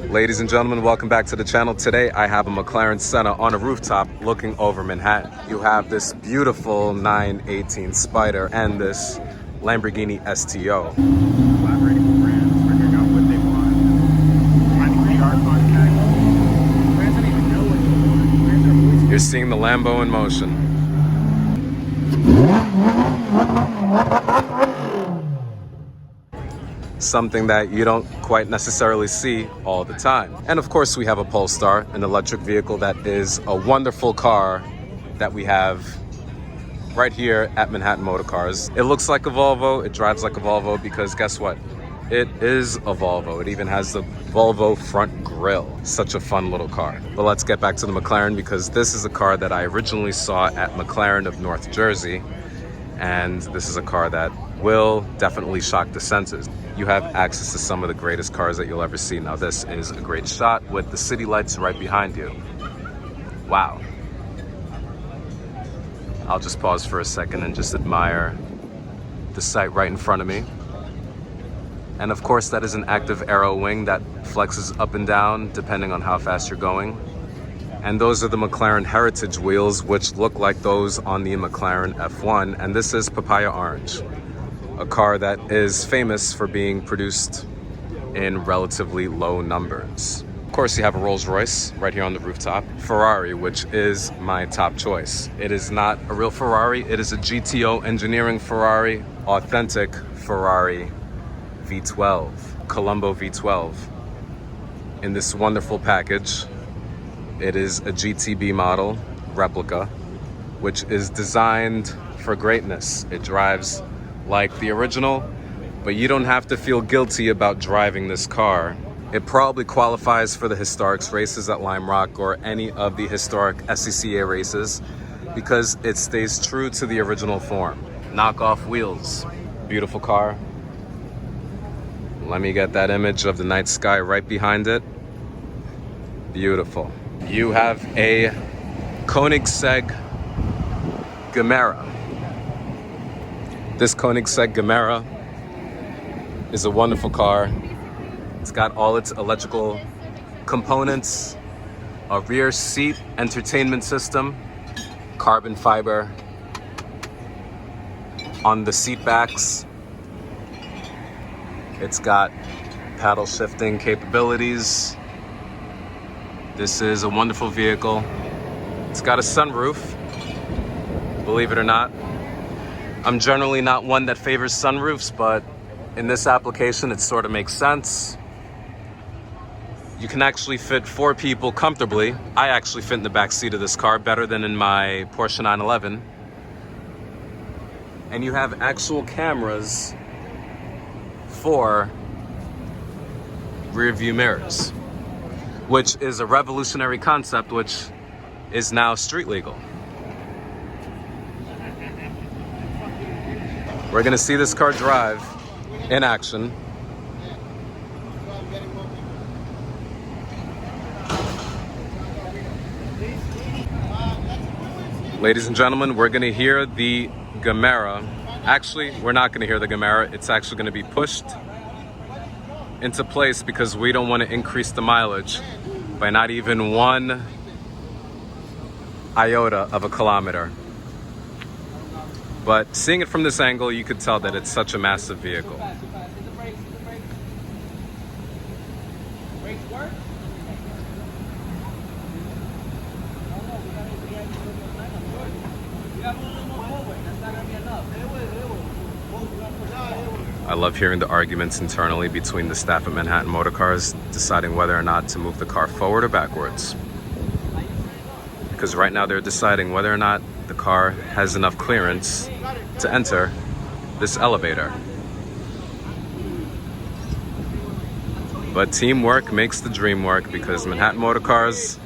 Ladies and gentlemen, welcome back to the channel. Today I have a McLaren Senna on a rooftop looking over Manhattan. You have this beautiful 918 Spider and this Lamborghini STO. Collaborating with brands, figuring out what they want, finding PR contacts. Brands don't even know what they want. Brands are always... You're seeing the Lambo in motion. Something that you don't quite necessarily see all the time. And of course we have a Polestar, an electric vehicle that is a wonderful car that we have right here at Manhattan Motorcars. It looks like a Volvo, it drives like a Volvo because guess what? It is a Volvo. It even has the Volvo front grille. Such a fun little car. But let's get back to the McLaren because this is a car that I originally saw at McLaren of North Jersey. And this is a car that will definitely shock the senses. You have access to some of the greatest cars that you'll ever see. Now this is a great shot with the city lights right behind you. Wow. I'll just pause for a second and just admire the sight right in front of me. And of course that is an active aero wing that flexes up and down depending on how fast you're going. And those are the McLaren Heritage wheels, which look like those on the McLaren F1. And this is Papaya Orange, a car that is famous for being produced in relatively low numbers. Of course, you have a Rolls Royce right here on the rooftop. Ferrari, which is my top choice. It is not a real Ferrari. It is a GTO engineering Ferrari, authentic Ferrari V12, Colombo V12. In this wonderful package, it is a GTB model, replica, which is designed for greatness. It drives like the original, but you don't have to feel guilty about driving this car. It probably qualifies for the Historics races at Lime Rock or any of the historic SCCA races because it stays true to the original form. Knockoff wheels. Beautiful car. Let me get that image of the night sky right behind it. Beautiful. You have a Koenigsegg Gemera. This Koenigsegg Gemera is a wonderful car. It's got all its electrical components, a rear seat entertainment system, carbon fiber on the seat backs. It's got paddle shifting capabilities. This is a wonderful vehicle. It's got a sunroof, believe it or not. I'm generally not one that favors sunroofs, but in this application, it sort of makes sense. You can actually fit 4 people comfortably. I actually fit in the back seat of this car better than in my Porsche 911. And you have actual cameras for rear view mirrors, which is a revolutionary concept, which is now street legal. We're gonna see this car drive in action. Ladies and gentlemen, we're gonna hear the Gemera. Actually, we're not gonna hear the Gemera. It's actually gonna be pushed into place because we don't want to increase the mileage by not even 1 iota of a kilometer. But seeing it from this angle, you could tell that it's such a massive vehicle. I love hearing the arguments internally between the staff at Manhattan Motorcars, deciding whether or not to move the car forward or backwards. Because right now they're deciding whether or not the car has enough clearance to enter this elevator. But teamwork makes the dream work because Manhattan Motorcars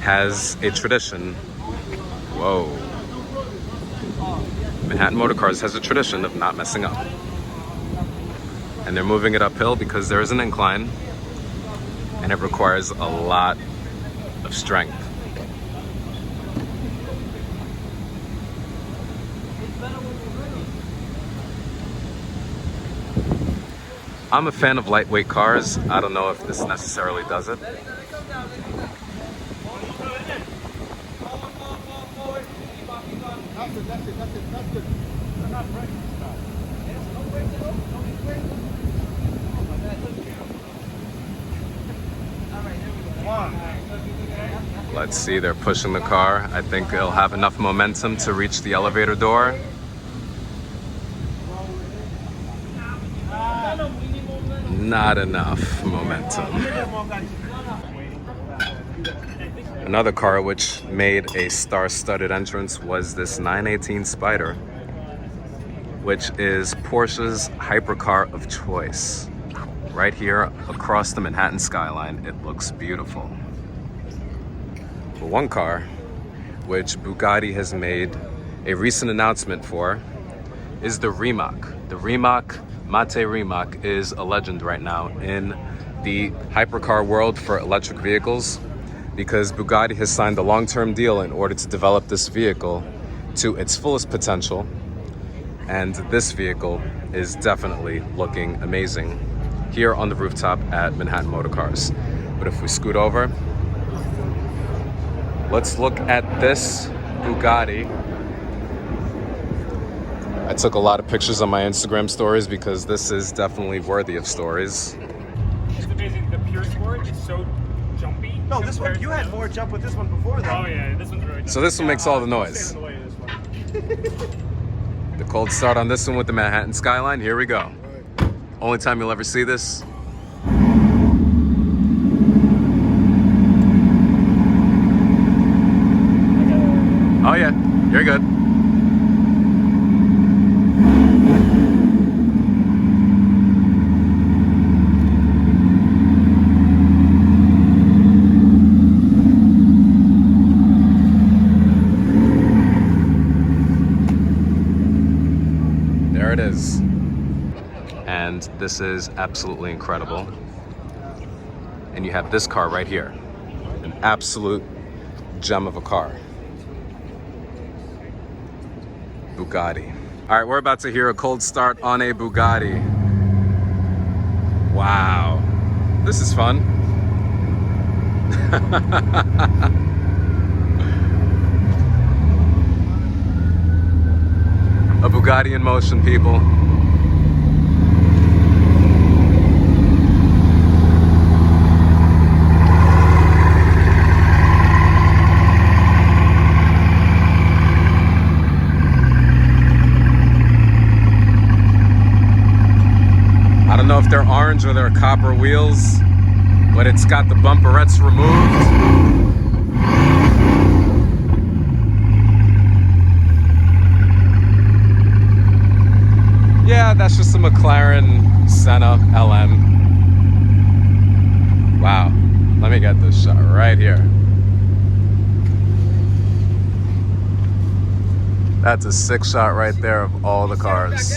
has a tradition. Whoa. Manhattan Motorcars has a tradition of not messing up. And they're moving it uphill because there is an incline and it requires a lot of strength. I'm a fan of lightweight cars. I don't know if this necessarily does it. Let's see, they're pushing the car. I think it'll have enough momentum to reach the elevator door. Not enough momentum. Another car which made a star-studded entrance was this 918 Spider, which is Porsche's hypercar of choice. Right here across the Manhattan skyline, it looks beautiful. But one car which Bugatti has made a recent announcement for is the RIMAC. The RIMAC, Mate RIMAC, is a legend right now in the hypercar world for electric vehicles because Bugatti has signed a long-term deal in order to develop this vehicle to its fullest potential. And this vehicle is definitely looking amazing here on the rooftop at Manhattan Motorcars. But if we scoot over, let's look at this Bugatti. I took a lot of pictures on my Instagram stories because this is definitely worthy of stories. It's amazing. The Pure Sport is so jumpy. No, this one, you had more jump with this one before though. Oh yeah, this one's really jumpy. So this one makes all the noise. In the way of this one. The cold start on this one with the Manhattan skyline. Here we go. Only time you'll ever see this. Oh yeah, you're good. There it is. And this is absolutely incredible. And you have this car right here. An absolute gem of a car. Bugatti. All right, we're about to hear a cold start on a Bugatti. Wow, this is fun. A Bugatti in motion, people. I don't know if they're orange or they're copper wheels, but it's got the bumperettes removed. Yeah, that's just a McLaren Senna LM. Wow, let me get this shot right here. That's a sick shot right there of all the cars.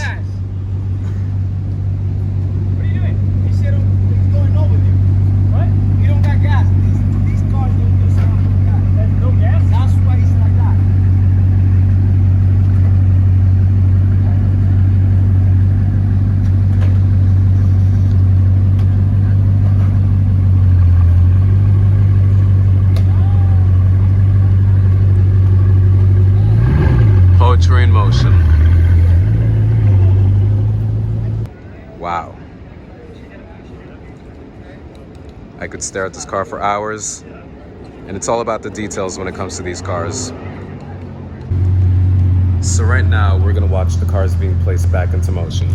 Poetry in motion. Wow. I could stare at this car for hours, and it's all about the details when it comes to these cars. So right now, we're gonna watch the cars being placed back into motion.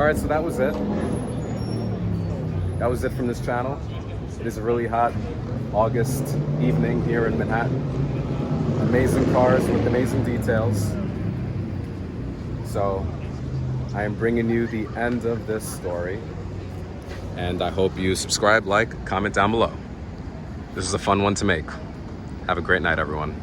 right, so that was it. That was it from this channel. It is a really hot August evening here in Manhattan. Amazing cars with amazing details. So I am bringing you the end of this story. And I hope you subscribe, like, comment down below. This is a fun one to make. Have a great night, everyone.